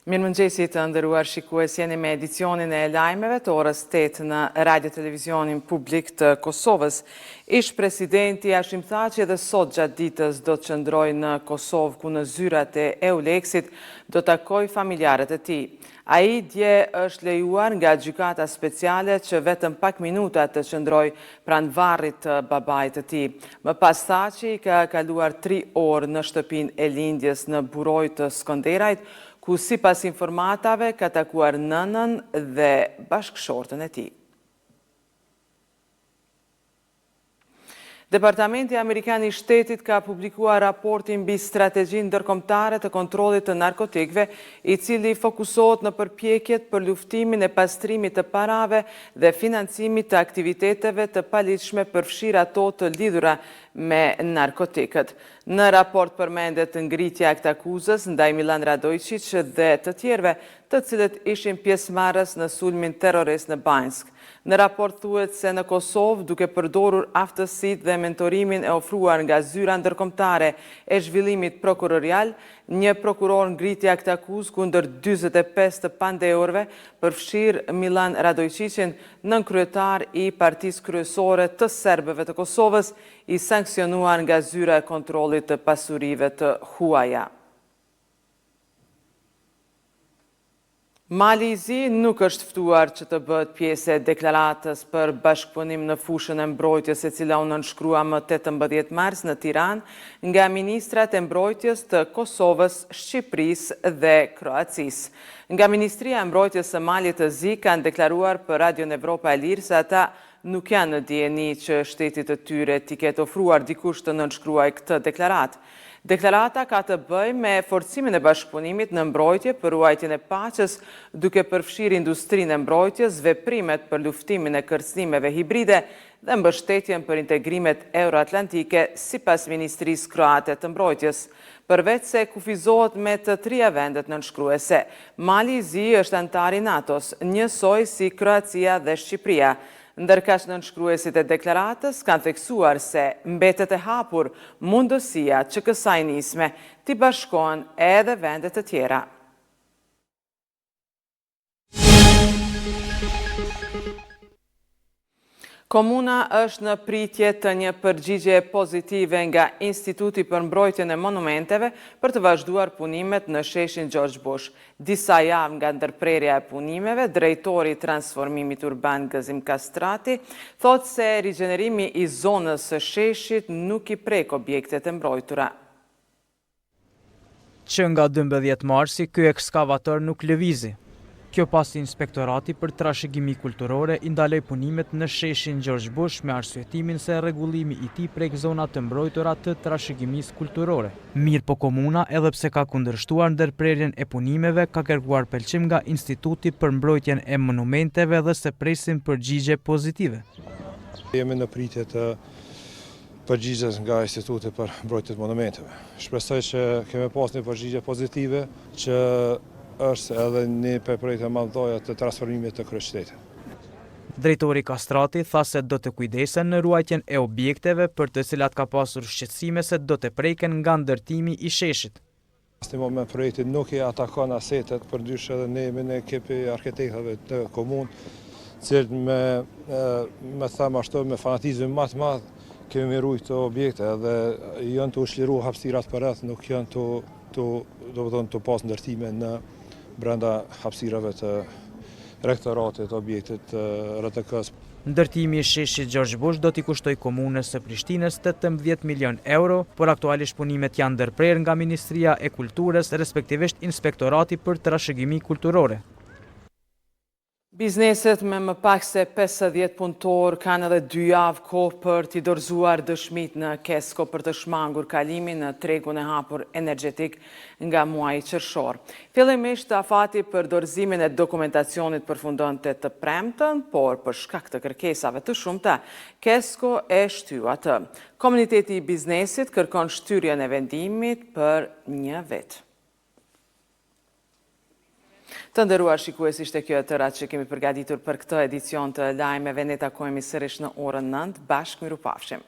Mirëmëngjesi të nderuar shikues, jeni me edicionin e lajmeve të orës 8 në Radio Televizionin Publik të Kosovës. Ish presidenti Hashim Thaçi edhe sot gjatë ditës do të qëndrojë në Kosovë, ku në zyrat e EULEX-it do takoj familjarët e tij. Ai dje është lejuar nga gjykata speciale që vetëm pak minuta të qëndrojë pranë varrit të babait të tij. Më pas Thaçi ka kaluar 3 orë në shtëpinë e lindjes në buroj të Skonderajt, ku sipas informatave ka takuar nënën dhe bashkëshortën e tij. Departamenti Amerikan i Shtetit ka publikuar raportin mbi strategjinë ndërkombëtare të kontrollit të narkotikëve, i cili fokusohet në përpjekjet për luftimin e pastrimit të parave dhe financimit të aktiviteteve të paligjshme përfshirë ato të lidhura me narkotikët. Në raport përmendet ngritja e aktakuzës ndaj Milan Radojčić dhe të tjerëve, të cilët ishin pjesëmarrës në sulmin terrorist në Banjsk. Në raport thuhet se në Kosovë, duke përdorur aftësitë dhe mentorimin e ofruar nga zyra ndërkombëtare e zhvillimit prokurorial, një prokuror ngriti aktakuzë kundër 45 të pandeorëve, përfshirë Milan Radojčićin, nënkryetar i Partisë Kryesore të Serbëve të Kosovës, i sankcionuar nga zyra e kontrollit të pasurive të huaja. Mali i Zi nuk është ftuar që të bëhet pjesë e deklaratës për bashkëpunim në fushën e mbrojtjes, e cila u nënshkrua më 18 mars në Tiranë nga ministrat e mbrojtjes të Kosovës, Shqipërisë dhe Kroacisë. Nga Ministria e Mbrojtjes së Malit të Zi kanë deklaruar për Radion Evropa e Lirë se ata nuk janë në dijeni që shtetit të tyre t'i ketë ofruar dikush të nënshkruaj këtë deklaratë. Deklarata ka të bëjë me forcimin e bashkëpunimit në mbrojtje për ruajtjen e paqes, duke përfshirë industrinë e mbrojtjes, veprimet për luftimin e kërcënimeve hibride dhe mbështetjen për integrimet euroatlantike sipas Ministrisë Kroate të Mbrojtjes. Përveç se kufizohet me të 3 vendet nënshkruese, Mali i Zi është antar i NATO-s, njësoj si Kroacia dhe Shqipëria. Ndërkaq nënshkruesit e deklaratës kanë theksuar se mbetet e hapur mundësia që kësaj nisme t'i bashkohen edhe vendet të tjera. Komuna është në pritje të një përgjigje pozitive nga Instituti për Mbrojtjen e Monumenteve për të vazhduar punimet në sheshin George Bush. Disa javë nga ndërprerja e punimeve, drejtori i transformimit urban Gëzim Kastrati thotë se rigjenerimi i zonës së sheshit nuk i prek objektet e mbrojtura. Që nga 12 marsi, ky ekskavator nuk lëvizi. Kjo pasi Inspektorati për Trashëgimi Kulturore i ndaloi punimet në sheshin George Bush me arsyetimin se rregullimi i tij prek zona të mbrojtura të trashëgimisë kulturore. Mirë po komuna, edhe pse ka kundërshtuar ndërprerjen e punimeve, ka kërkuar pëlqim nga Instituti për Mbrojtjen e Monumenteve dhe se presin përgjigje pozitive. Jemi në pritje të përgjigjes nga Instituti për Mbrojtjen e Monumenteve. Shpresoj që kemi pas një përgjigje pozitive që është edhe një përprejtë e madhëdoja të transformimit të kryeqytetit. Drejtori Kastrati tha se do të kujdesen në ruajtjen e objekteve për të cilat ka pasur shqetësime se do të preken nga ndërtimi i sheshit. Në një moment projekti nuk i atakon asetet, përndryshe edhe ne me ekipi arkitektave të komunë, cilë me them ashtu me fanatizëm më të madh kemi ruajtur të objekte dhe janë të ushliruar hapësirat përreth, nuk janë të pas ndërtime në brenda hapësirave të rektoratit, objektit RTK-s. Ndërtimi i sheshit George Bush do t'i kushtoj komunës së Prishtinës 18 milion euro, por aktualisht punimet janë ndërprerë nga Ministria e Kulturës, respektivisht Inspektorati për Trashëgimi Kulturore. Bizneset me më pak se 50 punëtor kanë edhe 2 javë kohë për t'i dorëzuar dëshmit në Kesko për të shmangur kalimin në tregun e hapur energjetik nga muaji qershor. Fillimisht afati për dorëzimin e dokumentacionit përfundonte të premten, por për shkak të kërkesave të shumta, Kesko e shtyu atë. Komuniteti i biznesit kërkon shtyrjen e vendimit për 1 vit. Të nderuar shikues, ishte kjo e tëra që kemi përgatitur për këtë edicion të lajmeve. Ne takohemi sërish në orën 9, bashkë mirupafshim.